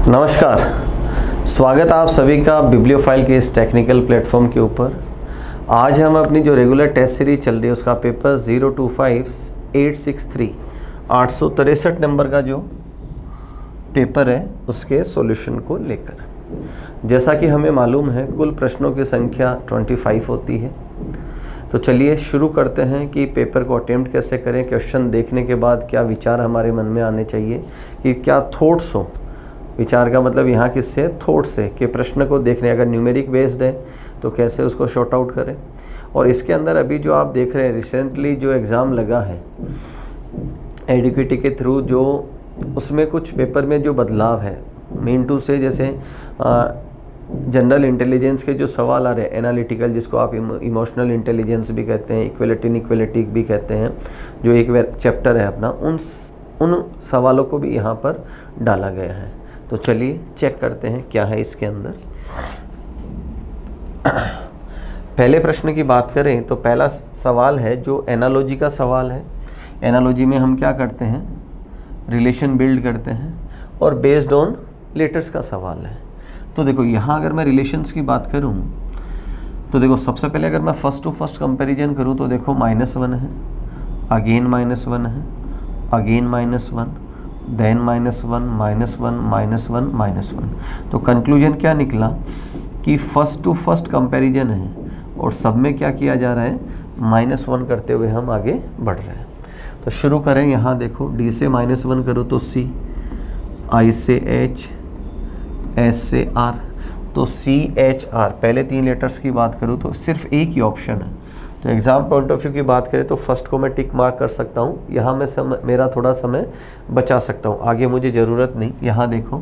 नमस्कार, स्वागत आप सभी का बिब्लियोफाइल के इस टेक्निकल प्लेटफॉर्म के ऊपर। आज हम अपनी जो रेगुलर टेस्ट सीरीज चल रही है उसका पेपर 025863 863 नंबर का जो पेपर है उसके सॉल्यूशन को लेकर। जैसा कि हमें मालूम है कुल प्रश्नों की संख्या 25 होती है। तो चलिए शुरू करते हैं कि पेपर को अटेम्प्ट कैसे करें। क्वेश्चन देखने के बाद क्या विचार हमारे मन में आने चाहिए, कि क्या थॉट्स हो। विचार का मतलब यहाँ किससे, थॉट से, कि प्रश्न को देखने अगर न्यूमेरिक बेस्ड है तो कैसे उसको शॉर्ट आउट करें। और इसके अंदर अभी जो आप देख रहे हैं रिसेंटली जो एग्ज़ाम लगा है एडुकेटी के थ्रू, जो उसमें कुछ पेपर में जो बदलाव है मीन टू से, जैसे जनरल इंटेलिजेंस के जो सवाल आ रहे हैं एनालिटिकल, जिसको आप इमोशनल इंटेलिजेंस भी कहते हैं, इक्वलिटी इनइक्वलिटी भी कहते हैं, जो एक चैप्टर है अपना, उन सवालों को भी यहाँ पर डाला गया है। तो चलिए चेक करते हैं क्या है इसके अंदर। पहले प्रश्न की बात करें तो पहला सवाल है जो एनालॉजी का सवाल है। एनालॉजी में हम क्या करते हैं, रिलेशन बिल्ड करते हैं और बेस्ड ऑन लेटर्स का सवाल है। तो देखो यहाँ अगर मैं रिलेशंस की बात करूँ तो देखो सबसे पहले अगर मैं फर्स्ट टू फर्स्ट कंपैरिजन करूँ तो देखो -1 है, अगेन -1 है, अगेन -1, देन -1, -1, -1। तो कंक्लूजन क्या निकला कि फर्स्ट टू फर्स्ट कंपैरिजन है और सब में क्या किया जा रहा है, -1 करते हुए हम आगे बढ़ रहे हैं। तो शुरू करें। यहाँ देखो D से -1 करो तो C, I से H, S से R। तो CHR पहले 3 लेटर्स की बात करूँ तो सिर्फ एक ही ऑप्शन है। तो एग्ज़ाम पॉइंट ऑफ व्यू की बात करें तो फर्स्ट को मैं टिक मार्क कर सकता हूँ। यहाँ मैं मेरा थोड़ा समय बचा सकता हूँ, आगे मुझे ज़रूरत नहीं। यहाँ देखो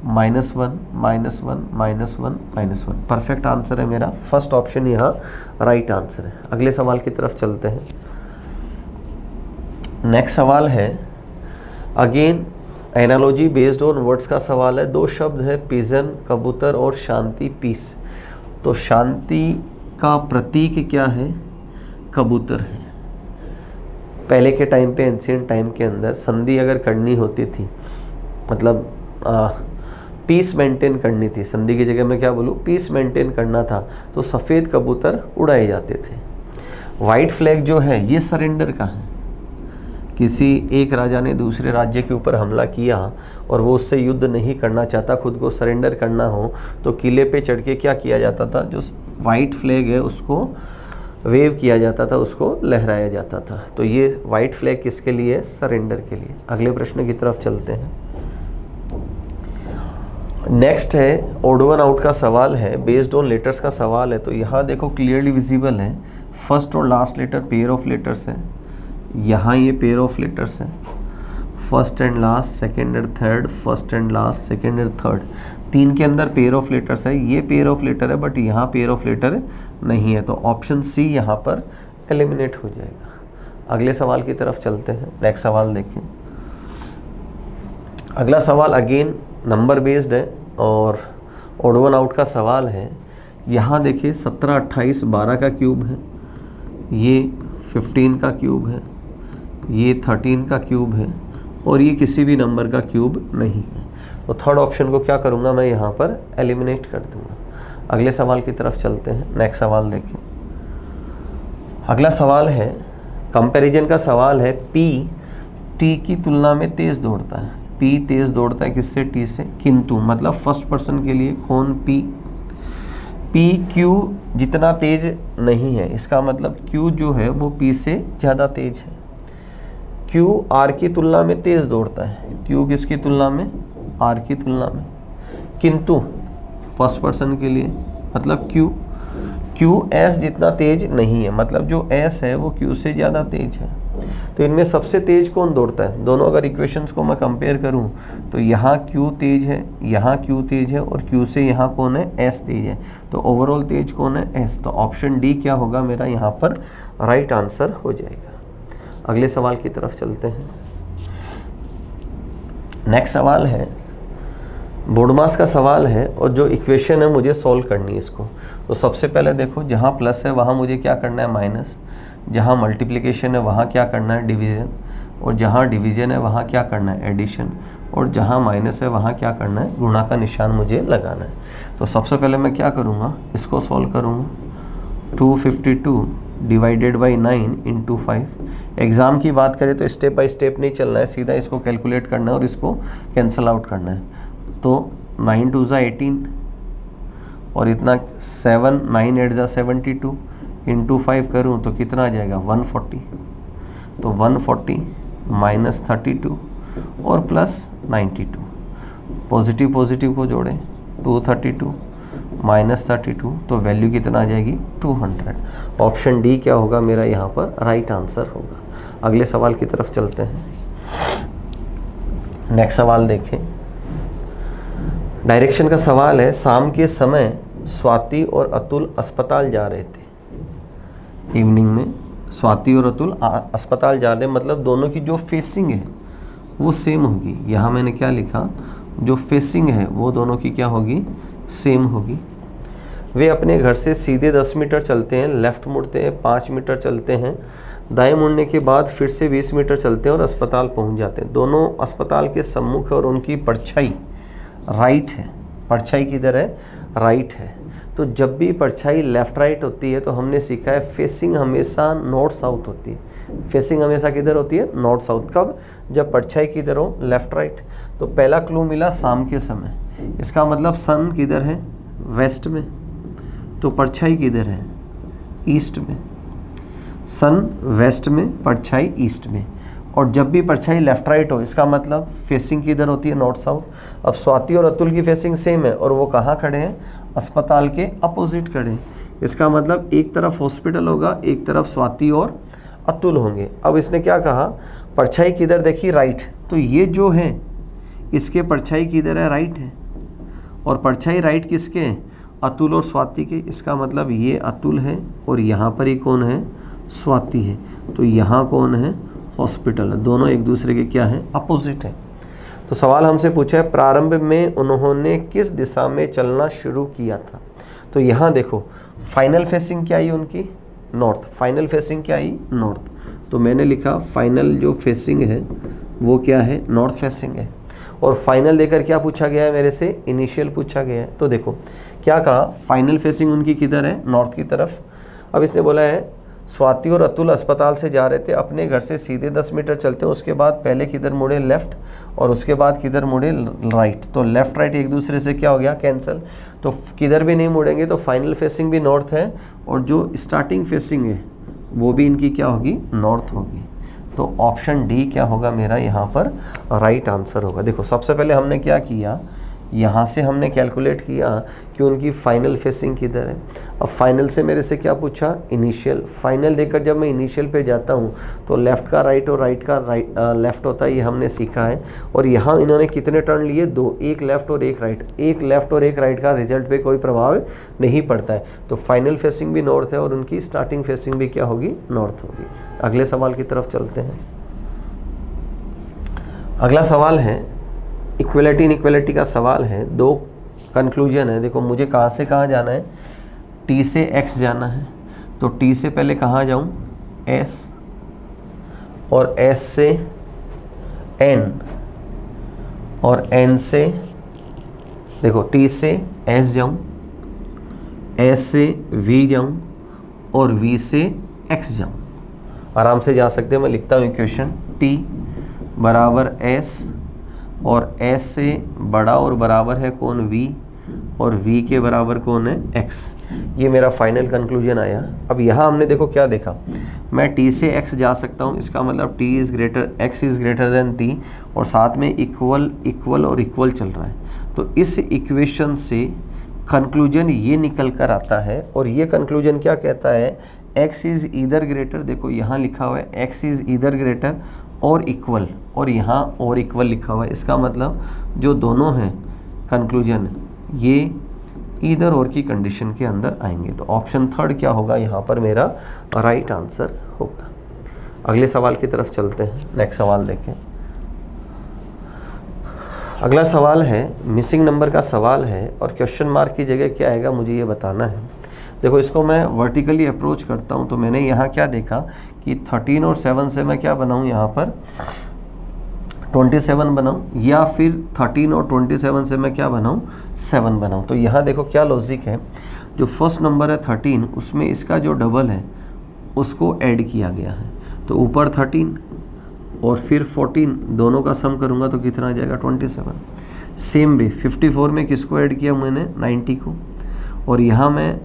-1, -1, -1, -1 परफेक्ट आंसर है मेरा। फर्स्ट ऑप्शन यहाँ राइट आंसर है। अगले सवाल की तरफ चलते हैं। नेक्स्ट सवाल है again analogy based on words का सवाल है। 2 शब्द है, पिजन कबूतर और शांति पीस। तो शांति का प्रतीक क्या है, कबूतर है। पहले के टाइम पे एंशिएंट टाइम के अंदर संधि अगर करनी होती थी, मतलब पीस मेंटेन करनी थी, संधि की जगह मैं क्या बोलूँ, पीस मेंटेन करना था, तो सफ़ेद कबूतर उड़ाए जाते थे। वाइट फ्लैग जो है ये सरेंडर का है। किसी एक राजा ने दूसरे राज्य के ऊपर हमला किया और वो उससे युद्ध नहीं करना चाहता, खुद को सरेंडर करना हो, तो किले पे चढ़ के क्या किया जाता था, जो वाइट फ्लैग है उसको वेव किया जाता था, उसको लहराया जाता था। तो ये वाइट फ्लैग किसके लिए, सरेंडर के लिए। अगले प्रश्न की तरफ चलते हैं। नेक्स्ट है ऑड वन आउट का सवाल है, बेस्ड ऑन लेटर्स का सवाल है। तो यहाँ देखो क्लियरली विजिबल है, फर्स्ट और last letter pair of letters है। यहाँ ये पेयर ऑफ लेटर्स है, first and last, second and third, first and last, second and third. 3 के अंदर पेयर ऑफ लेटर्स है। ये पेयर ऑफ लेटर है बट यहाँ पेयर ऑफ लेटर नहीं है, तो ऑप्शन सी यहाँ पर एलिमिनेट हो जाएगा। अगले सवाल की तरफ चलते हैं। नेक्स्ट सवाल देखें। अगला सवाल अगेन नंबर बेस्ड है और ऑड वन आउट का सवाल है। यहाँ देखिए 17, 28, 12 का क्यूब है, ये 15 का क्यूब है, ये 13 का क्यूब है और ये किसी भी नंबर का क्यूब नहीं है। तो थर्ड ऑप्शन को क्या करूँगा, मैं यहाँ पर एलिमिनेट कर दूँगा। अगले सवाल की तरफ चलते हैं। नेक्स्ट सवाल देखें। अगला सवाल है कंपैरिजन का सवाल है। P T की तुलना में तेज़ दौड़ता है। P तेज़ दौड़ता है किससे, T से। किंतु मतलब फर्स्ट पर्सन के लिए कौन, P Q जितना तेज नहीं है। इसका मतलब Q जो है वो P से ज़्यादा तेज है। Q R की तुलना में तेज़ दौड़ता है। Q किसकी तुलना में, R की तुलना में। किंतु फर्स्ट पर्सन के लिए मतलब Q S जितना तेज नहीं है, मतलब जो S है वो Q से ज़्यादा तेज है। तो इनमें सबसे तेज कौन दौड़ता है, दोनों अगर इक्वेशंस को मैं कंपेयर करूं तो यहाँ Q तेज है, यहाँ Q तेज है और Q से यहाँ कौन है, S तेज है। तो ओवरऑल तेज कौन है, S। तो ऑप्शन डी क्या होगा मेरा यहाँ पर राइट आंसर हो जाएगा। अगले सवाल की तरफ चलते हैं। नेक्स्ट सवाल है बोर्ड मास का सवाल है और जो इक्वेशन है मुझे सॉल्व करनी है इसको। तो सबसे पहले देखो जहाँ प्लस है वहाँ मुझे क्या करना है, माइनस। जहाँ मल्टीप्लिकेशन है वहाँ क्या करना है, डिवीज़न। और जहाँ डिवीज़न है वहाँ क्या करना है, एडिशन। और जहाँ माइनस है वहाँ क्या करना है, गुणा का निशान मुझे लगाना है। तो सबसे पहले मैं क्या करूँगा, इसको सॉल्व करूँगा। 252 डिवाइडेड बाई 9 इंटू 5। एग्ज़ाम की बात करें तो स्टेप बाय स्टेप नहीं चलना है, सीधा इसको कैलकुलेट करना है और इसको कैंसिल आउट करना है। तो 9 2 ज़ा 18 और इतना 7, 9 8 ज़ा 72 इंटू 5 करूँ तो कितना आ जाएगा 140। तो 140 माइनस 32 और प्लस 92, पॉजिटिव पॉजिटिव को जोड़ें, 232 माइनस 32, तो वैल्यू कितना आ जाएगी 200। ऑप्शन डी क्या होगा मेरा यहाँ पर राइट आंसर होगा। अगले सवाल की तरफ चलते हैं। नेक्स्ट सवाल देखें, डायरेक्शन का सवाल है। शाम के समय स्वाति और अतुल अस्पताल जा रहे थे। इवनिंग में स्वाति और अतुल अस्पताल जा रहे हैं, मतलब दोनों की जो फेसिंग है वो सेम होगी। यहाँ मैंने क्या लिखा, जो फेसिंग है वो दोनों की क्या होगी, सेम होगी। वे अपने घर से सीधे 10 मीटर चलते हैं, लेफ़्ट मुड़ते हैं 5 मीटर चलते हैं, दाएं मुड़ने के बाद फिर से 20 मीटर चलते हैं और अस्पताल पहुंच जाते हैं। दोनों अस्पताल के सम्मुख और उनकी परछाई राइट है। परछाई किधर है, राइट है। तो जब भी परछाई लेफ़्ट राइट होती है तो हमने सीखा है फेसिंग हमेशा नॉर्थ साउथ होती है। फेसिंग हमेशा किधर होती है, नॉर्थ साउथ। कब, जब परछाई किधर हो, लेफ़्ट राइट। तो पहला क्लू मिला शाम के समय, इसका मतलब सन किधर है, वेस्ट में, तो परछाई किधर है, ईस्ट में। सन वेस्ट में, परछाई ईस्ट में। और जब भी परछाई लेफ़्ट राइट हो इसका मतलब फेसिंग किधर होती है, नॉर्थ साउथ। अब स्वाति और अतुल की फेसिंग सेम है और वो कहाँ खड़े हैं, अस्पताल के अपोजिट खड़े हैं। इसका मतलब एक तरफ हॉस्पिटल होगा, एक तरफ स्वाति और अतुल होंगे। अब इसने क्या कहा, परछाई किधर देखी, राइट। तो ये जो है इसके परछाई किधर है, राइट है। और परछाई राइट किसके हैं, अतुल और स्वाति के। इसका मतलब ये अतुल है और यहाँ पर ही कौन है, स्वाति है। तो यहाँ कौन है, हॉस्पिटल है। दोनों एक दूसरे के क्या हैं, अपोजिट है। तो सवाल हमसे पूछा है प्रारंभ में उन्होंने किस दिशा में चलना शुरू किया था। तो यहाँ देखो फाइनल फेसिंग क्या आई उनकी, नॉर्थ। फाइनल फेसिंग क्या आई, नॉर्थ। तो मैंने लिखा फाइनल जो फेसिंग है वो क्या है, नॉर्थ फेसिंग है। और फाइनल देकर क्या पूछा गया है मेरे से, इनिशियल पूछा गया है। तो देखो क्या कहा, फाइनल फेसिंग उनकी किधर है, नॉर्थ की तरफ। अब इसने बोला है स्वाति और अतुल अस्पताल से जा रहे थे, अपने घर से सीधे 10 मीटर चलते हैं, उसके बाद पहले किधर मुड़े, लेफ़्ट, और उसके बाद किधर मुड़े, राइट। तो लेफ़्ट राइट एक दूसरे से क्या हो गया, कैंसिल। तो किधर भी नहीं मुड़ेंगे, तो फाइनल फेसिंग भी नॉर्थ है और जो स्टार्टिंग फेसिंग है वो भी इनकी क्या होगी, नॉर्थ होगी। तो ऑप्शन डी क्या होगा मेरा यहाँ पर राइट आंसर होगा। देखो सबसे पहले हमने क्या किया, यहाँ से हमने कैलकुलेट किया कि उनकी फाइनल फेसिंग किधर है। अब फाइनल से मेरे से क्या पूछा, इनिशियल। फाइनल देकर जब मैं इनिशियल पे जाता हूँ तो लेफ़्ट का राइट और राइट का लेफ़्ट होता है, ये हमने सीखा है। और यहाँ इन्होंने कितने टर्न लिए, 2, एक लेफ़्ट और एक राइट। एक लेफ़्ट और एक राइट का रिजल्ट पे कोई प्रभाव नहीं पड़ता है। तो फाइनल फेसिंग भी नॉर्थ है और उनकी स्टार्टिंग फेसिंग भी क्या होगी, नॉर्थ होगी। अगले सवाल की तरफ चलते हैं। अगला सवाल है इक्वलिटी इनइक्वलिटी का सवाल है। 2 कंक्लूजन है। देखो मुझे कहाँ से कहाँ जाना है, T से X जाना है। तो T से पहले कहाँ जाऊँ, S, और S से N, और N से देखो T से S जाऊँ, S से V जाऊँ और V से X जाऊँ। आराम से जा सकते हैं। मैं लिखता हूँ इक्वेशन, T बराबर S और S से बड़ा और बराबर है कौन, V, और V के बराबर कौन है, X। ये मेरा फाइनल कंक्लूजन आया। अब यहाँ हमने देखो क्या देखा, मैं T से X जा सकता हूँ, इसका मतलब T is greater, X is greater than T, और साथ में इक्वल इक्वल और इक्वल चल रहा है। तो इस इक्वेशन से कंक्लूजन ये निकल कर आता है। और ये कंक्लूजन क्या कहता है, X इज़ ईदर ग्रेटर, देखो यहाँ लिखा हुआ है X इज़ ईदर ग्रेटर और इक्वल, और यहाँ और इक्वल लिखा हुआ है। इसका मतलब जो दोनों हैं कंक्लूजन ये ईदर और की कंडीशन के अंदर आएंगे। तो ऑप्शन थर्ड क्या होगा यहाँ पर मेरा राइट आंसर होगा। अगले सवाल की तरफ चलते हैं। नेक्स्ट सवाल देखें। अगला सवाल है मिसिंग नंबर का सवाल है और क्वेश्चन मार्क की जगह क्या आएगा मुझे ये बताना है। देखो इसको मैं वर्टिकली अप्रोच करता हूँ। तो मैंने यहाँ क्या देखा कि 13 और 7 से मैं क्या बनाऊँ, यहाँ पर 27 बनाऊँ, या फिर 13 और 27 से मैं क्या बनाऊँ, 7 बनाऊँ। तो यहाँ देखो क्या लॉजिक है, जो फर्स्ट नंबर है 13 उसमें इसका जो डबल है उसको ऐड किया गया है, तो ऊपर 13 और फिर 14 दोनों का सम करूँगा तो कितना आ जाएगा 27। सेम वे 54 में किसको ऐड किया मैंने, 90 को, और यहाँ मैं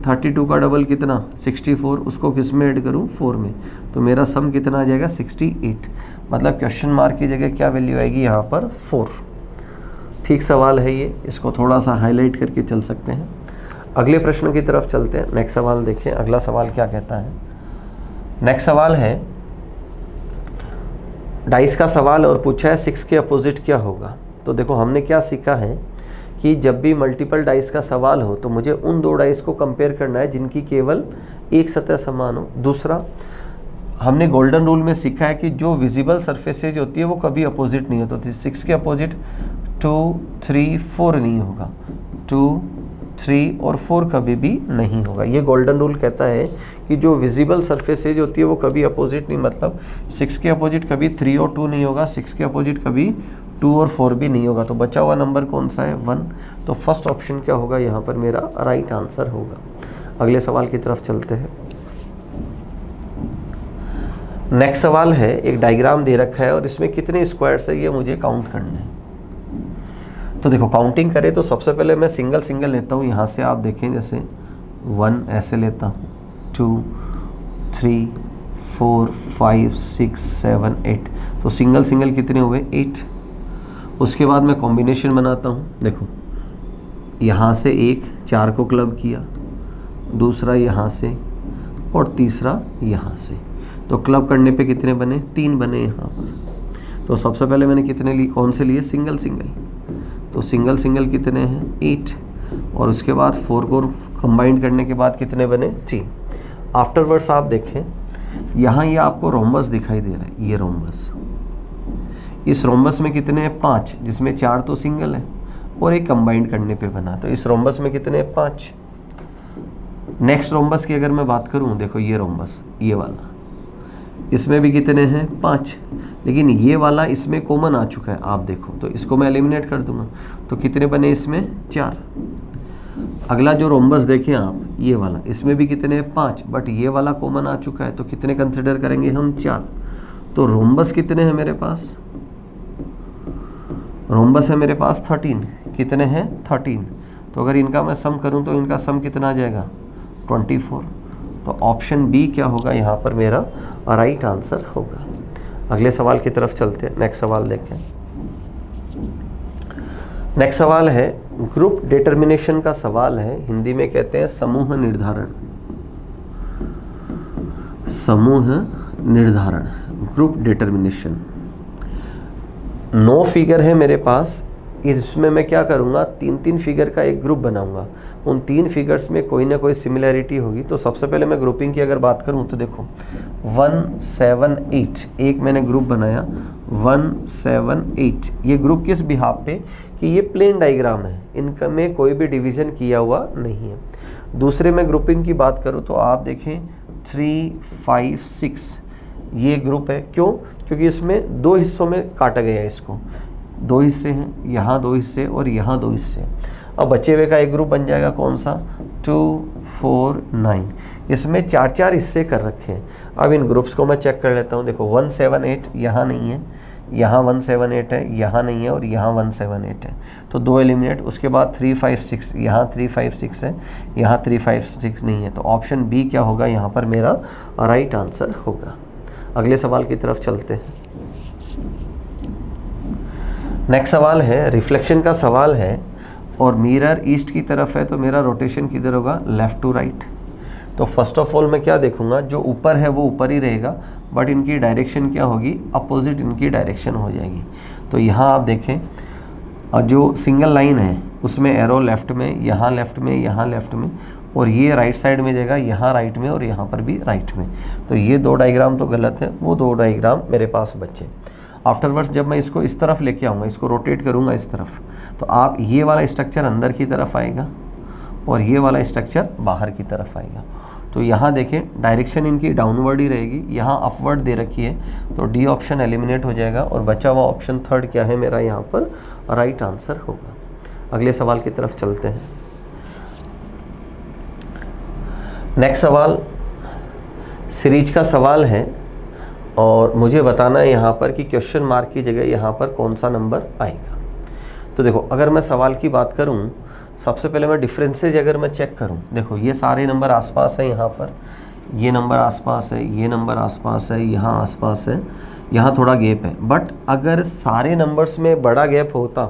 32 का डबल कितना 64, उसको किस में ऐड करूँ, 4 में, तो मेरा सम कितना आ जाएगा 68। मतलब क्वेश्चन मार्क की जगह क्या वैल्यू आएगी यहाँ पर 4। ठीक सवाल है ये, इसको थोड़ा सा हाईलाइट करके चल सकते हैं। अगले प्रश्न की तरफ चलते हैं। नेक्स्ट सवाल देखें, अगला सवाल क्या कहता है। नेक्स्ट सवाल है डाइस का सवाल और पूछा है 6 के अपोजिट क्या होगा। तो देखो हमने क्या सीखा है कि जब भी मल्टीपल डाइस का सवाल हो तो मुझे उन दो डाइस को कंपेयर करना है जिनकी केवल एक सतह समान हो। दूसरा, हमने गोल्डन रूल में सीखा है कि जो विजिबल सरफेसेज होती है वो कभी अपोजिट नहीं होती। 6 के अपोजिट 2, 3, 4 नहीं होगा, 2, 3 और 4 कभी भी नहीं होगा। ये गोल्डन रूल कहता है कि जो विजिबल सरफेसेज होती है वो कभी अपोजिट नहीं, मतलब 6 के अपोजिट कभी 3 और 2 नहीं होगा, 6 के अपोजिट कभी 2 और 4 भी नहीं होगा। तो बचा हुआ नंबर कौन सा है, 1। तो फर्स्ट ऑप्शन क्या होगा यहाँ पर, मेरा राइट आंसर होगा। अगले सवाल की तरफ चलते हैं। नेक्स्ट सवाल है, एक डायग्राम दे रखा है और इसमें कितने स्क्वायर्स है ये मुझे काउंट करने हैं। तो देखो काउंटिंग करें तो सबसे पहले मैं सिंगल सिंगल लेता हूँ। यहाँ से आप देखें जैसे 1 ऐसे लेता हूँ, 2, 3, 4, 5, 6, 7, 8। तो सिंगल सिंगल कितने हुए, 8। उसके बाद मैं कॉम्बिनेशन बनाता हूँ। देखो यहाँ से एक 4 को क्लब किया, दूसरा यहाँ से और तीसरा यहाँ से। तो क्लब करने पे कितने बने, 3 बने यहाँ पर। तो सबसे पहले मैंने कितने लिए, कौन से लिए, सिंगल सिंगल। तो सिंगल सिंगल कितने हैं, 8। और उसके बाद 4 को कंबाइन करने के बाद कितने बने, 3। आफ्टरवर्ड्स आप देखें यहाँ ये आपको रोम्बस दिखाई दे रहा है, ये रोम्बस। इस रोम्बस में कितने हैं, 5, जिसमें 4 तो सिंगल है और एक कंबाइन करने पे बना। तो इस रोम्बस में कितने हैं, 5। नेक्स्ट रोम्बस की अगर मैं बात करूँ, देखो ये रोम्बस, ये वाला, इसमें भी कितने हैं, 5। लेकिन ये वाला इसमें कॉमन आ चुका है, आप देखो, तो इसको मैं एलिमिनेट कर दूंगा। तो कितने बने इसमें, 4। अगला जो रोम्बस देखें आप, ये वाला, इसमें भी कितने हैं, 5, बट ये वाला कॉमन आ चुका है, तो कितने कंसिडर करेंगे हम, 4। तो रोम्बस कितने हैं मेरे पास, रोम्बस है मेरे पास 13। कितने हैं, 13। तो अगर इनका मैं सम करूं तो इनका सम कितना आ जाएगा, 24। तो ऑप्शन बी क्या होगा यहाँ पर, मेरा राइट आंसर होगा। अगले सवाल की तरफ चलते हैं। नेक्स्ट सवाल देखें। नेक्स्ट सवाल है ग्रुप डिटर्मिनेशन का सवाल है, हिंदी में कहते हैं समूह निर्धारण। समूह निर्धारण, ग्रुप डिटर्मिनेशन। 9 फिगर है मेरे पास, इसमें मैं क्या करूँगा, 3-3 फिगर का एक ग्रुप बनाऊंगा। उन 3 फिगर्स में कोई ना कोई सिमिलैरिटी होगी। तो सबसे पहले मैं ग्रुपिंग की अगर बात करूँ तो देखो 1, 7, 8 एक मैंने ग्रुप बनाया, 1, 7, 8। ये ग्रुप किस बिहाफ पे कि ये प्लेन डायग्राम है, इनका में कोई भी डिवीज़न किया हुआ नहीं है। दूसरे में ग्रुपिंग की बात करूँ तो आप देखें 3, 5, 6 ये ग्रुप है। क्यों, क्योंकि इसमें 2 हिस्सों में काटा गया है, इसको 2 हिस्से हैं, यहाँ 2 हिस्से और यहाँ 2 हिस्से। अब बचे हुए का एक ग्रुप बन जाएगा, कौन सा, 2, 4, 9। इसमें 4-4 हिस्से कर रखे हैं। अब इन ग्रुप्स को मैं चेक कर लेता हूँ। देखो 1, 7, 8 यहाँ नहीं है, यहाँ 1, 7, 8 है, यहाँ नहीं है और यहाँ 1, 7, 8 है। तो 2 एलिमिनेट। उसके बाद 3, 5, 6 यहाँ 3, 5, 6 है, यहाँ 3, 5, 6 नहीं है। तो ऑप्शन बी क्या होगा यहाँ पर, मेरा राइट आंसर होगा। अगले सवाल की तरफ चलते हैं। नेक्स्ट सवाल है रिफ्लेक्शन का सवाल है और मिरर ईस्ट की तरफ है, तो मेरा रोटेशन किधर होगा, लेफ़्ट टू राइट। तो फर्स्ट ऑफ ऑल मैं क्या देखूंगा, जो ऊपर है वो ऊपर ही रहेगा, बट इनकी डायरेक्शन क्या होगी, अपोजिट इनकी डायरेक्शन हो जाएगी। तो यहाँ आप देखें जो सिंगल लाइन है उसमें एरो लेफ़्ट में, यहाँ लेफ़्ट में, यहाँ लेफ़्ट में, और ये राइट साइड में देगा, यहाँ राइट में और यहाँ पर भी राइट में। तो ये 2 डायग्राम तो गलत है, वो 2 डायग्राम मेरे पास बचे। आफ्टरवर्ड्स जब मैं इसको इस तरफ लेके आऊँगा, इसको रोटेट करूँगा इस तरफ, तो आप ये वाला स्ट्रक्चर अंदर की तरफ आएगा और ये वाला स्ट्रक्चर बाहर की तरफ आएगा। तो यहाँ देखें डायरेक्शन इनकी डाउनवर्ड ही रहेगी, यहाँ अपवर्ड दे रखी है, तो डी ऑप्शन एलिमिनेट हो जाएगा और बचा हुआ ऑप्शन थर्ड क्या है मेरा यहाँ पर राइट आंसर होगा। अगले सवाल की तरफ चलते हैं। नेक्स्ट सवाल सीरीज का सवाल है और मुझे बताना है यहाँ पर कि क्वेश्चन मार्क की जगह यहाँ पर कौन सा नंबर आएगा। तो देखो अगर मैं सवाल की बात करूँ, सबसे पहले मैं डिफरेंसेज अगर मैं चेक करूं, देखो ये सारे नंबर आसपास है, यहाँ पर ये नंबर आसपास है, ये नंबर आसपास है, यहाँ आसपास है, यहाँ थोड़ा गैप है। बट अगर सारे नंबर्स में बड़ा गैप होता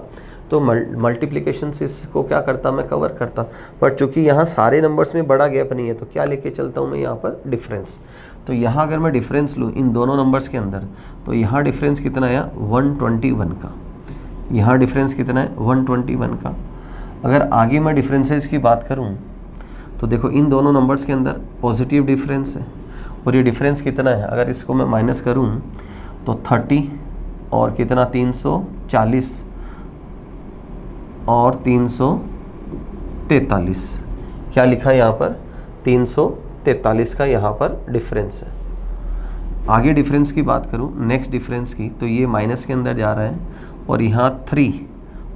तो मल्टीप्लिकेशन से इसको क्या करता, मैं कवर करता। बट चूँकि यहाँ सारे नंबर्स में बड़ा गैप नहीं है तो क्या लेके चलता हूँ मैं यहाँ पर डिफरेंस। तो यहाँ अगर मैं डिफरेंस लूँ इन दोनों नंबर्स के अंदर, तो यहाँ डिफरेंस कितना आया 121 का, यहाँ डिफरेंस कितना है 121 का। अगर आगे मैं डिफरेंसेस की बात करूं तो देखो इन दोनों नंबर्स के अंदर पॉजिटिव डिफरेंस है और ये डिफरेंस कितना है, अगर इसको मैं माइनस करूं तो 30 और कितना 340 और 343, क्या लिखा है यहाँ पर 343 का यहाँ पर डिफरेंस है। आगे डिफरेंस की बात करूं नेक्स्ट डिफरेंस की, तो ये माइनस के अंदर जा रहा है और यहाँ 3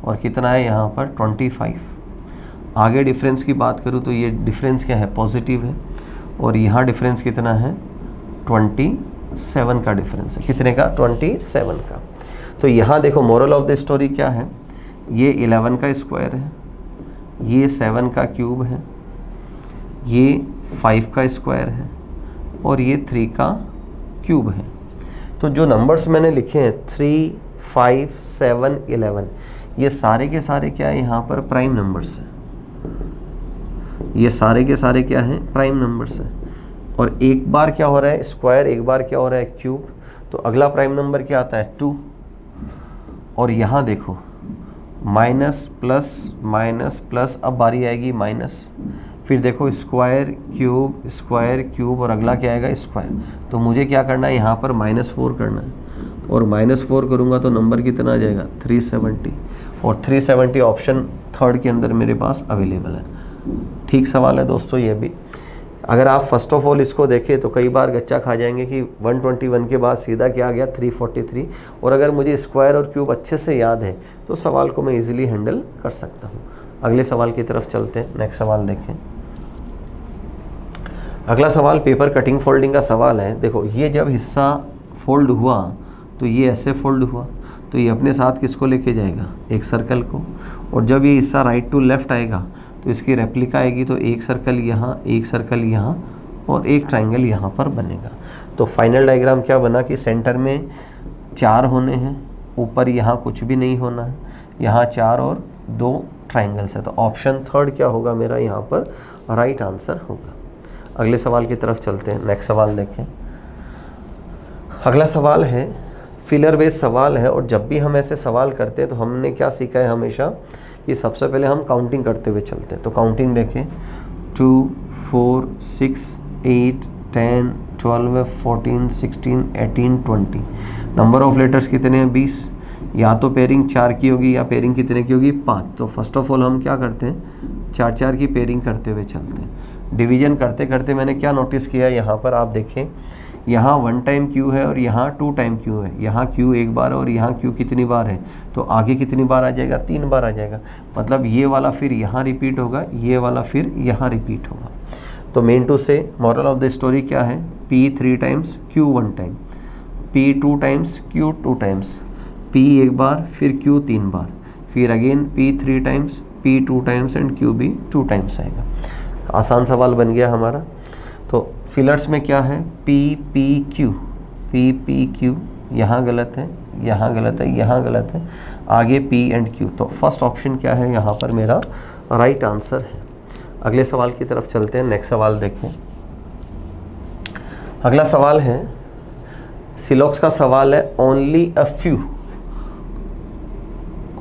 और कितना है यहाँ पर 25। आगे डिफरेंस की बात करूँ तो ये डिफरेंस क्या है पॉजिटिव है और यहाँ डिफरेंस कितना है 27 का डिफरेंस है, कितने का 27 का। तो यहाँ देखो मोरल ऑफ द स्टोरी क्या है, ये 11 का स्क्वायर है, ये 7 का क्यूब है, ये 5 का स्क्वायर है और ये 3 का क्यूब है। तो जो नंबर्स मैंने लिखे हैं 3, 5, 7, 11, ये सारे के सारे क्या है यहाँ पर प्राइम नंबर्स हैं, ये सारे के सारे क्या हैं प्राइम नंबर्स हैं। और एक बार क्या हो रहा है स्क्वायर, एक बार क्या हो रहा है क्यूब, तो अगला प्राइम नंबर क्या आता है 2। और यहाँ देखो माइनस प्लस माइनस प्लस, अब बारी आएगी माइनस, फिर देखो स्क्वायर क्यूब और अगला क्या आएगा स्क्वायर। तो मुझे क्या करना है यहाँ पर -4 करना है और -4 करूँगा तो नंबर कितना आ जाएगा 370 और 370 ऑप्शन थर्ड के अंदर मेरे पास अवेलेबल है। ठीक सवाल है दोस्तों ये भी। अगर आप फर्स्ट ऑफ ऑल इसको देखें तो कई बार गच्चा खा जाएंगे कि 121 के बाद सीधा क्या आ गया 343, और अगर मुझे स्क्वायर और क्यूब अच्छे से याद है तो सवाल को मैं इजीली हैंडल कर सकता हूँ। अगले सवाल की तरफ चलते हैं। नेक्स्ट सवाल देखें। अगला सवाल पेपर कटिंग फोल्डिंग का सवाल है। देखो ये जब हिस्सा फोल्ड हुआ तो ये ऐसे फोल्ड हुआ, तो ये अपने साथ किसको लेके जाएगा एक सर्कल को, और जब ये हिस्सा राइट टू लेफ़्ट आएगा तो इसकी रेप्लिका आएगी, तो एक सर्कल यहाँ, एक सर्कल यहाँ और एक ट्राइंगल यहाँ पर बनेगा। तो फाइनल डायग्राम क्या बना कि सेंटर में 4 होने हैं, ऊपर यहाँ कुछ भी नहीं होना है, यहाँ 4 और 2 ट्राइंगल्स है। तो ऑप्शन थर्ड क्या होगा मेरा यहाँ पर राइट आंसर होगा। अगले सवाल की तरफ चलते हैं। नेक्स्ट सवाल देखें। अगला सवाल है फिलर बेस्ड सवाल है, और जब भी हम ऐसे सवाल करते हैं तो हमने क्या सीखा है हमेशा कि सबसे पहले हम काउंटिंग करते हुए चलते हैं। तो काउंटिंग देखें 2, 4, 6, 8, 10, 12, 14, 16, 18, 20। नंबर ऑफ लेटर्स कितने हैं 20। या तो पेयरिंग 4 की होगी या पेयरिंग कितने की होगी 5। तो फर्स्ट ऑफ ऑल हम क्या करते हैं 4-4 की पेयरिंग करते हुए चलते हैं। डिवीजन करते करते मैंने क्या नोटिस किया, यहाँ पर आप देखें यहाँ 1 टाइम क्यू है और यहाँ 2 टाइम क्यू है। यहाँ क्यू एक बार है और यहाँ क्यू कितनी बार है, तो आगे कितनी बार आ जाएगा 3 बार आ जाएगा। मतलब ये वाला फिर यहाँ रिपीट होगा, ये वाला फिर यहाँ रिपीट होगा। तो मेन टू से मॉरल ऑफ द स्टोरी क्या है, P 3 times Q 1 time, P 2 times Q 2 times, P एक बार फिर Q 3 बार, फिर again P 3 times P 2 times and Q भी 2 टाइम्स आएगा। आसान सवाल बन गया हमारा। तो फिलर्स में क्या है P P Q, P P Q, यहाँ गलत है, यहाँ गलत है, यहाँ गलत है, आगे P एंड Q। तो फर्स्ट ऑप्शन क्या है यहाँ पर मेरा राइट आंसर है। अगले सवाल की तरफ चलते हैं। नेक्स्ट सवाल देखें। अगला सवाल है सिलॉक्स का सवाल है only a few.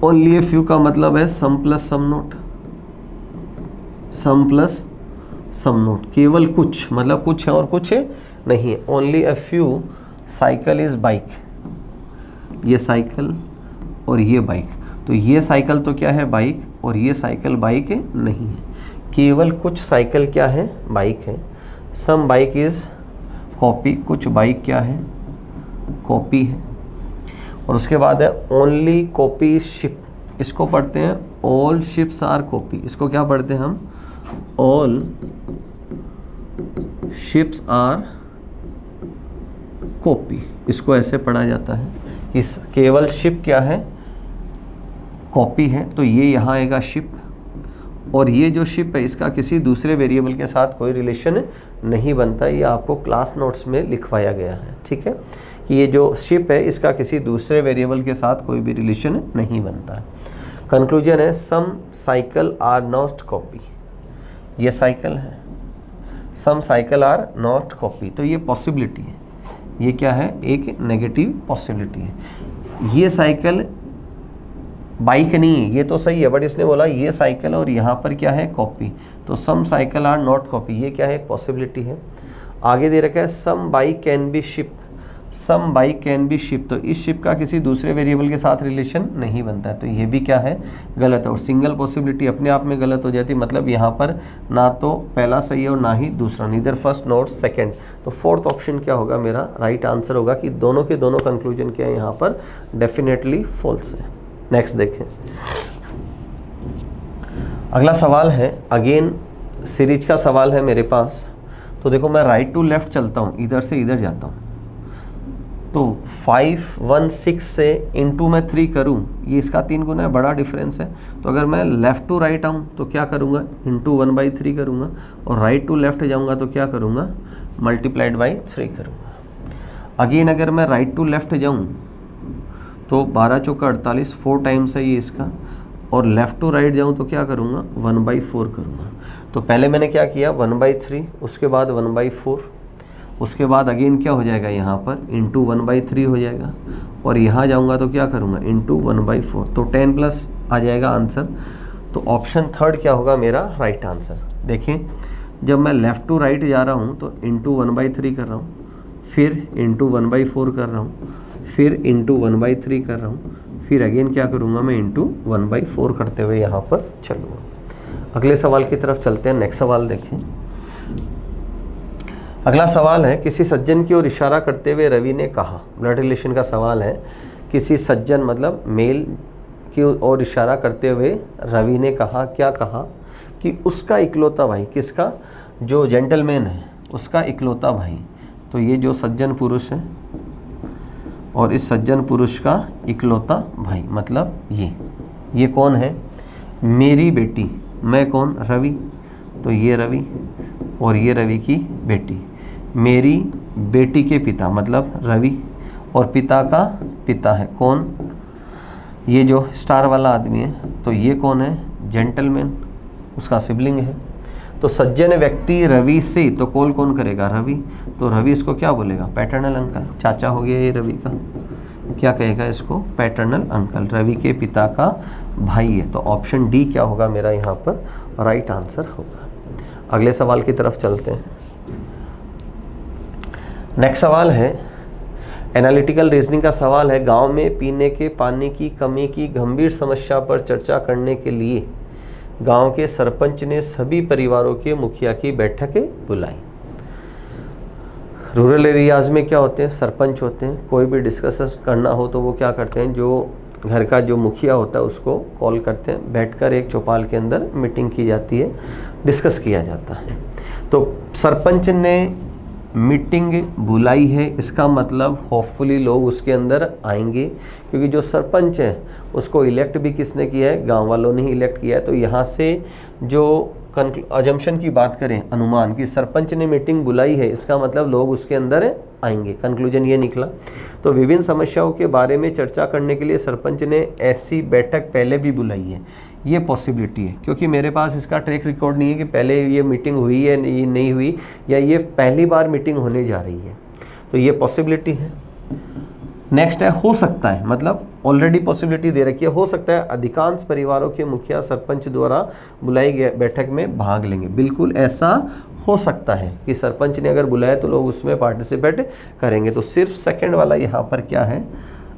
Only a few का मतलब है सम प्लस सम नोट, सम प्लस सम नोट, केवल कुछ, मतलब कुछ है और कुछ नहीं है। Only a few cycle is bike, ये साइकिल और ये बाइक। तो ये साइकिल तो क्या है बाइक, और ये साइकिल बाइक है नहीं है। केवल कुछ साइकिल क्या है बाइक है। सम बाइक इज़ कॉपी, कुछ बाइक क्या है, कॉपी है। और उसके बाद है ओनली कॉपी शिप, इसको पढ़ते हैं ऑल शिप्स आर कॉपी, इसको क्या पढ़ते हैं हम, ऑल शिप्स आर कॉपी, इसको ऐसे पढ़ा जाता है कि केवल शिप क्या है, कॉपी है। तो ये यहाँ आएगा शिप, और ये जो शिप है इसका किसी दूसरे वेरिएबल के साथ कोई रिलेशन नहीं बनता, ये आपको क्लास नोट्स में लिखवाया गया है, ठीक है, कि ये जो शिप है इसका किसी दूसरे वेरिएबल के साथ कोई भी रिलेशन नहीं बनता है। कंक्लूजन है सम साइकिल आर नॉट कॉपी, ये साइकिल है, सम साइकिल आर नॉट कॉपी, तो ये पॉसिबिलिटी है, ये क्या है, एक नेगेटिव पॉसिबिलिटी है। ये साइकिल बाइक नहीं है, ये तो सही है, बट इसने बोला ये साइकिल और यहाँ पर क्या है, कॉपी, तो सम साइकिल आर नॉट कॉपी, ये क्या है, एक पॉसिबिलिटी है। आगे दे रखा है some bike can be ship, some bike can be ship, तो इस शिप का किसी दूसरे वेरिएबल के साथ रिलेशन नहीं बनता है, तो ये भी क्या है, गलत है। और सिंगल पॉसिबिलिटी अपने आप में गलत हो जाती है, मतलब यहाँ पर ना तो पहला सही है और ना ही दूसरा, नीदर फर्स्ट नॉट सेकंड। तो फोर्थ ऑप्शन क्या होगा, मेरा राइट आंसर होगा कि दोनों के दोनों कंक्लूजन क्या है यहाँ पर, डेफिनेटली फॉल्स है। नेक्स्ट देखें, अगला सवाल है, अगेन सीरीज का सवाल है मेरे पास। तो देखो मैं राइट टू लेफ्ट चलता हूँ, इधर से इधर जाता हूँ, तो 5 1 6 से इंटू मैं 3 करूँ, ये इसका 3 गुना है, बड़ा डिफरेंस है। तो अगर मैं लेफ़्ट टू राइट आऊँ तो क्या करूँगा, इंटू 1/3 करूँगा, और राइट टू लेफ़्ट जाऊँगा तो क्या करूँगा, मल्टीप्लाइड बाई 3 करूँगा। अगेन अगर मैं राइट टू लेफ़्ट जाऊँ तो 12 चौका 48, 4 टाइम्स है ये इसका, और लेफ़्ट टू राइट जाऊँ तो क्या करूँगा, 1/4 करूँगा। तो पहले मैंने क्या किया, 1/3, उसके बाद 1/4, उसके बाद अगेन क्या हो जाएगा, यहाँ पर इंटू 1/3 हो जाएगा, और यहाँ जाऊँगा तो क्या करूँगा, इंटू 1/4, तो 10 प्लस आ जाएगा आंसर। तो ऑप्शन थर्ड क्या होगा मेरा राइट आंसर। देखें, जब मैं लेफ़्ट टू राइट जा रहा हूँ तो इंटू 1/3 कर रहा हूँ, फिर इंटू 1/4 कर रहा हूँ, फिर इंटू 1/3 कर रहा हूँ, फिर अगेन क्या करूँगा मैं, इंटू 1/4 करते हुए यहाँ पर चलूँगा। अगले सवाल की तरफ चलते हैं। नेक्स्ट सवाल देखें, अगला सवाल है, किसी सज्जन की ओर इशारा करते हुए रवि ने कहा, ब्लड रिलेशन का सवाल है, किसी सज्जन मतलब मेल की ओर इशारा करते हुए रवि ने कहा, क्या कहा, कि उसका इकलौता भाई, किसका, जो जेंटलमैन है उसका इकलौता भाई। तो ये जो सज्जन पुरुष है और इस सज्जन पुरुष का इकलौता भाई, मतलब ये कौन है, मेरी बेटी, मैं कौन, रवि, तो ये रवि और ये रवि की बेटी, मेरी बेटी के पिता मतलब रवि, और पिता का पिता है कौन, ये जो स्टार वाला आदमी है, तो ये कौन है, जेंटलमैन, उसका सिबलिंग है। तो सज्जन व्यक्ति रवि से, तो कॉल कौन करेगा, रवि, तो रवि इसको क्या बोलेगा, पैटर्नल अंकल, चाचा हो गया ये रवि का, क्या कहेगा इसको, पैटर्नल अंकल, रवि के पिता का भाई है। तो ऑप्शन डी क्या होगा मेरा यहाँ पर राइट आंसर होगा। अगले सवाल की तरफ चलते हैं। नेक्स्ट सवाल है, एनालिटिकल रीजनिंग का सवाल है, गांव में पीने के पानी की कमी की गंभीर समस्या पर चर्चा करने के लिए गांव के सरपंच ने सभी परिवारों के मुखिया की बैठक बुलाई। रूरल एरियाज़ में क्या होते हैं, सरपंच होते हैं, कोई भी डिस्कस करना हो तो वो क्या करते हैं, जो घर का जो मुखिया होता है उसको कॉल करते हैं, बैठकर एक चौपाल के अंदर मीटिंग की जाती है, डिस्कस किया जाता है। तो सरपंच ने मीटिंग बुलाई है, इसका मतलब होपफुली लोग उसके अंदर आएंगे, क्योंकि जो सरपंच है उसको इलेक्ट भी किसने किया है, गांव वालों ने ही इलेक्ट किया है। तो यहाँ से जो अजम्पशन की बात करें, अनुमान कि सरपंच ने मीटिंग बुलाई है, इसका मतलब लोग उसके अंदर आएंगे, कंक्लूजन ये निकला। तो विभिन्न समस्याओं के बारे में चर्चा करने के लिए सरपंच ने ऐसी बैठक पहले भी बुलाई है, ये पॉसिबिलिटी है, क्योंकि मेरे पास इसका ट्रैक रिकॉर्ड नहीं है कि पहले ये मीटिंग हुई है नहीं हुई, या ये पहली बार मीटिंग होने जा रही है, तो ये पॉसिबिलिटी है। नेक्स्ट है, हो सकता है, मतलब ऑलरेडी पॉसिबिलिटी दे रखी है, हो सकता है अधिकांश परिवारों के मुखिया सरपंच द्वारा बुलाई गई बैठक में भाग लेंगे। बिल्कुल ऐसा हो सकता है कि सरपंच ने अगर बुलाया तो लोग उसमें पार्टिसिपेट करेंगे। तो सिर्फ सेकंड वाला यहाँ पर क्या है,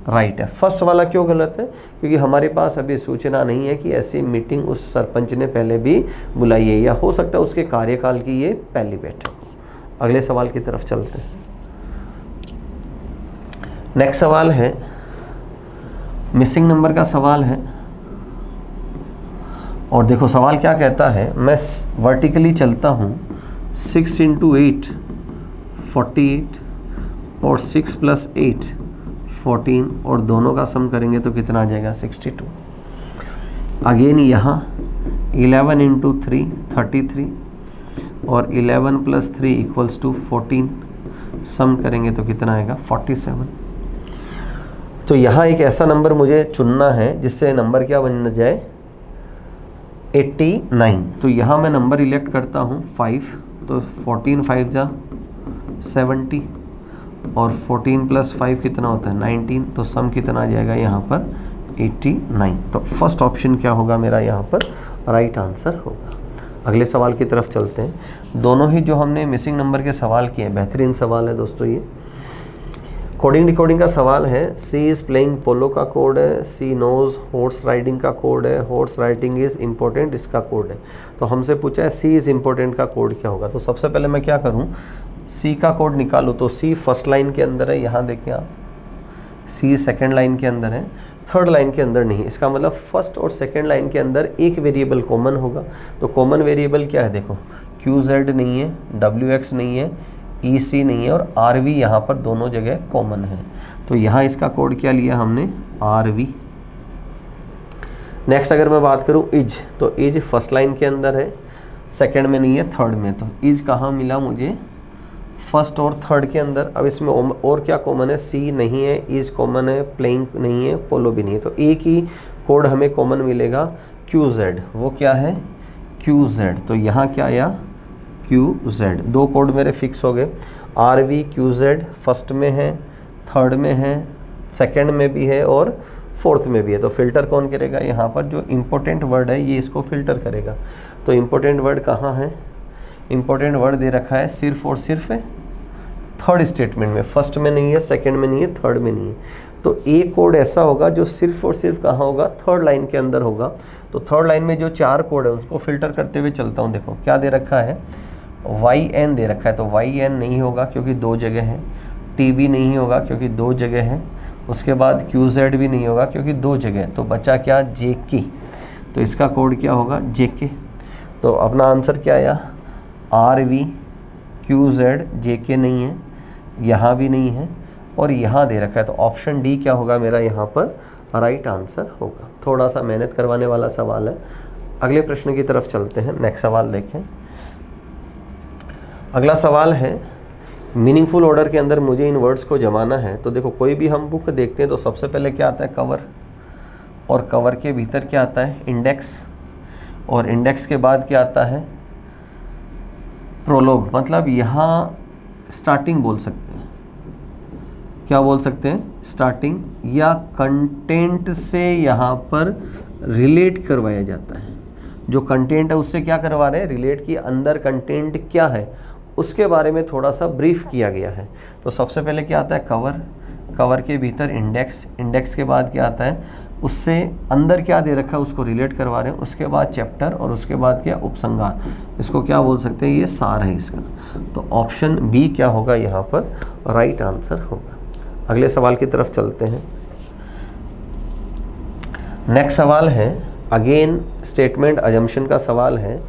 राइट है। फर्स्ट वाला क्यों गलत है, क्योंकि हमारे पास अभी सूचना नहीं है कि ऐसी मीटिंग उस सरपंच ने पहले भी बुलाई है, या हो सकता है उसके कार्यकाल की ये पहली बैठक हो। अगले सवाल की तरफ चलते हैं। नेक्स्ट सवाल है मिसिंग नंबर का सवाल है, और देखो सवाल क्या कहता है, मैं वर्टिकली चलता हूँ 6 × 8 48 और 6 + 8 14 और दोनों का सम करेंगे तो कितना आ जाएगा 62। अगेन यहाँ 11 × 3 33 और 11 + 3 = 14, सम करेंगे तो कितना आएगा 47। तो यहाँ एक ऐसा नंबर मुझे चुनना है जिससे नंबर क्या बन जाए 89। तो यहाँ मैं नंबर इलेक्ट करता हूँ 5, तो 14 5 जा 70 और 14 + 5 कितना होता है 19, तो सम कितना आ जाएगा यहाँ पर 89। तो फर्स्ट ऑप्शन क्या होगा मेरा यहाँ पर राइट आंसर होगा। अगले सवाल की तरफ चलते हैं। दोनों ही जो हमने मिसिंग नंबर के सवाल किए हैं बेहतरीन सवाल है दोस्तों। ये कोडिंग डिकोडिंग का सवाल है। सी इज़ प्लेइंग पोलो का कोड है, सी नोज हॉर्स राइडिंग का कोड है, हॉर्स राइडिंग इज़ इम्पोर्टेंट इसका कोड है। तो हमसे पूछा है सी इज़ इम्पोर्टेंट का कोड क्या होगा। तो सबसे पहले मैं क्या करूँ, सी का कोड निकालूँ। तो सी फर्स्ट लाइन के अंदर है, यहाँ देखिए आप, सी सेकेंड लाइन के अंदर है, थर्ड लाइन के अंदर नहीं। इसका मतलब फर्स्ट और सेकेंड लाइन के अंदर एक वेरिएबल कॉमन होगा। तो कॉमन वेरिएबल क्या है, देखो QZ नहीं है, WX नहीं है, EC नहीं है और RV यहाँ पर दोनों जगह कॉमन है। तो यहाँ इसका कोड क्या लिया हमने RV। नेक्स्ट अगर मैं बात करूँ इज, तो इज फर्स्ट लाइन के अंदर है, सेकेंड में नहीं है, थर्ड में। तो इज कहाँ मिला मुझे, फर्स्ट और थर्ड के अंदर। अब इसमें और क्या कॉमन है, सी नहीं है, इज कॉमन है, प्लेइंग नहीं है, पोलो भी नहीं है। तो एक ही कोड हमें कॉमन मिलेगा QZ। वो क्या है QZ। तो यहाँ क्या आया QZ। दो कोड मेरे फिक्स हो गए। RV QZ फर्स्ट में है, थर्ड में है, सेकंड में भी है और फोर्थ में भी है। तो फिल्टर कौन करेगा, यहाँ पर जो इम्पोर्टेंट वर्ड है ये इसको फिल्टर करेगा। तो इम्पोर्टेंट वर्ड कहाँ है, इम्पोर्टेंट वर्ड दे रखा है सिर्फ और सिर्फ थर्ड स्टेटमेंट में, फर्स्ट में नहीं है, सेकंड में नहीं है, थर्ड में नहीं है। तो एक कोड ऐसा होगा जो सिर्फ और सिर्फ कहाँ होगा, थर्ड लाइन के अंदर होगा। तो थर्ड लाइन में जो चार कोड है उसको फिल्टर करते हुए चलता हूँ। देखो क्या दे रखा है, YN दे रखा है। तो YN नहीं होगा क्योंकि दो जगह है, TB नहीं होगा क्योंकि दो जगह है, उसके बाद QZ भी नहीं होगा क्योंकि दो जगह है। तो बचा क्या, JK। तो इसका कोड क्या होगा JK। तो अपना आंसर क्या आया, RV QZ JK नहीं है, यहाँ भी नहीं है और यहाँ दे रखा है। तो ऑप्शन डी क्या होगा मेरा यहाँ पर राइट आंसर होगा। थोड़ा सा मेहनत करवाने वाला सवाल है। अगले प्रश्न की तरफ चलते हैं। नेक्स्ट सवाल देखें। अगला सवाल है, मीनिंगफुल ऑर्डर के अंदर मुझे इन वर्ड्स को जमाना है। तो देखो कोई भी हम बुक देखते हैं तो सबसे पहले क्या आता है, कवर, और कवर के भीतर क्या आता है, इंडेक्स, और इंडेक्स के बाद क्या आता है, प्रोलोग। मतलब यहाँ स्टार्टिंग बोल सकते हैं, क्या बोल सकते हैं, स्टार्टिंग, या कंटेंट से यहाँ पर रिलेट करवाया जाता है। जो कंटेंट है उससे क्या करवा रहे हैं, रिलेट, की अंदर कंटेंट क्या है उसके बारे में थोड़ा सा ब्रीफ किया गया है। तो सबसे पहले क्या आता है, कवर, कवर के भीतर इंडेक्स, इंडेक्स के बाद क्या आता है, उससे अंदर क्या दे रखा है उसको रिलेट करवा रहे हैं, उसके बाद चैप्टर और उसके बाद क्या, उपसंहार। इसको क्या बोल सकते हैं, ये सार है इसका। तो ऑप्शन बी क्या होगा यहाँ पर राइट आंसर होगा। अगले सवाल की तरफ चलते हैं। नेक्स्ट सवाल है, अगेन स्टेटमेंट अजम्पशन का सवाल है।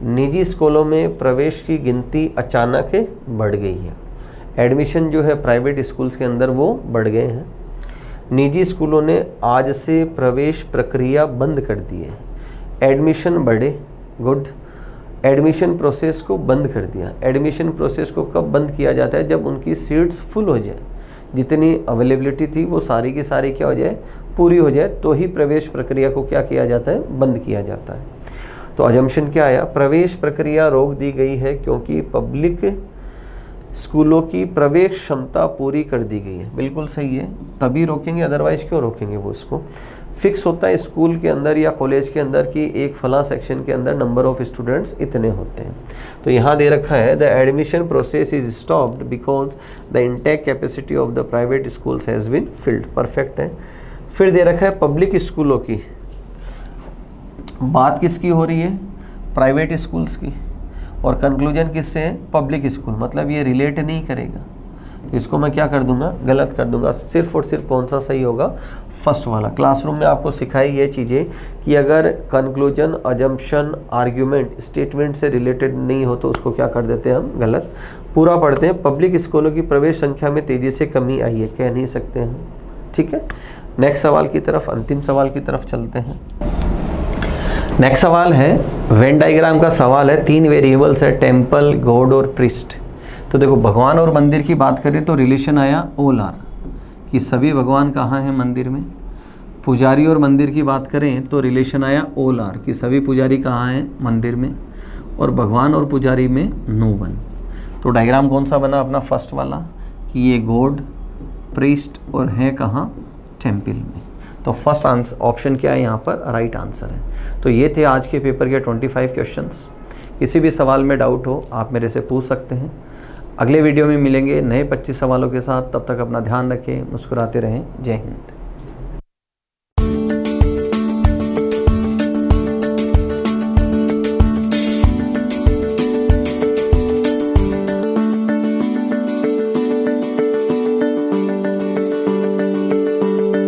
निजी स्कूलों में प्रवेश की गिनती अचानक बढ़ गई है। एडमिशन जो है प्राइवेट स्कूल्स के अंदर वो बढ़ गए हैं। निजी स्कूलों ने आज से प्रवेश प्रक्रिया बंद कर दी है। एडमिशन बढ़े, गुड। एडमिशन प्रोसेस को बंद कर दिया। एडमिशन प्रोसेस को कब बंद किया जाता है, जब उनकी सीट्स फुल हो जाए, जितनी अवेलेबिलिटी थी वो सारी की सारी क्या हो जाए, पूरी हो जाए, तो ही प्रवेश प्रक्रिया को क्या किया जाता है, बंद किया जाता है। तो अजम्पशन क्या आया, प्रवेश प्रक्रिया रोक दी गई है क्योंकि पब्लिक स्कूलों की प्रवेश क्षमता पूरी कर दी गई है। बिल्कुल सही है, तभी रोकेंगे, अदरवाइज क्यों रोकेंगे। वो इसको फिक्स होता है स्कूल के अंदर या कॉलेज के अंदर कि एक फला सेक्शन के अंदर नंबर ऑफ स्टूडेंट्स इतने होते हैं। तो यहाँ दे रखा है the admission process is stopped because the intake capacity of the private schools has been filled. Perfect है। फिर दे रखा है पब्लिक स्कूलों की, बात किसकी हो रही है, प्राइवेट स्कूल्स की, और कंक्लूजन किससे है? पब्लिक स्कूल, मतलब ये रिलेट नहीं करेगा, तो इसको मैं क्या कर दूंगा? गलत कर दूंगा। सिर्फ और सिर्फ कौन सा सही होगा? फर्स्ट वाला। क्लासरूम में आपको सिखाई ये चीज़ें कि अगर कंक्लूजन, अजम्पशन, आर्ग्यूमेंट स्टेटमेंट से रिलेटेड नहीं हो तो उसको क्या कर देते हैं हम? गलत। पूरा पढ़ते हैं। पब्लिक स्कूलों की प्रवेश संख्या में तेज़ी से कमी आई है, कह नहीं सकते हैं, ठीक है। नेक्स्ट सवाल की तरफ, अंतिम सवाल की तरफ चलते हैं। नेक्स्ट सवाल है वेन डायग्राम का सवाल है। 3 वेरिएबल्स है, टेम्पल, गॉड और प्रीस्ट। तो देखो, भगवान और मंदिर की बात करें तो रिलेशन आया ऑल आर, कि सभी भगवान कहाँ हैं? मंदिर में। पुजारी और मंदिर की बात करें तो रिलेशन आया ऑल आर, कि सभी पुजारी कहाँ हैं? मंदिर में। और भगवान और पुजारी में नो वन। तो डायग्राम कौन सा बना अपना? फर्स्ट वाला, कि ये गॉड, प्रीस्ट और है कहाँ? टेम्पल में। तो फर्स्ट आंसर ऑप्शन क्या है यहाँ पर? राइट आंसर है। तो ये थे आज के पेपर के 25 क्वेश्चंस। किसी भी सवाल में डाउट हो आप मेरे से पूछ सकते हैं। अगले वीडियो में मिलेंगे नए 25 सवालों के साथ। तब तक अपना ध्यान रखें, मुस्कुराते रहें। जय हिंद।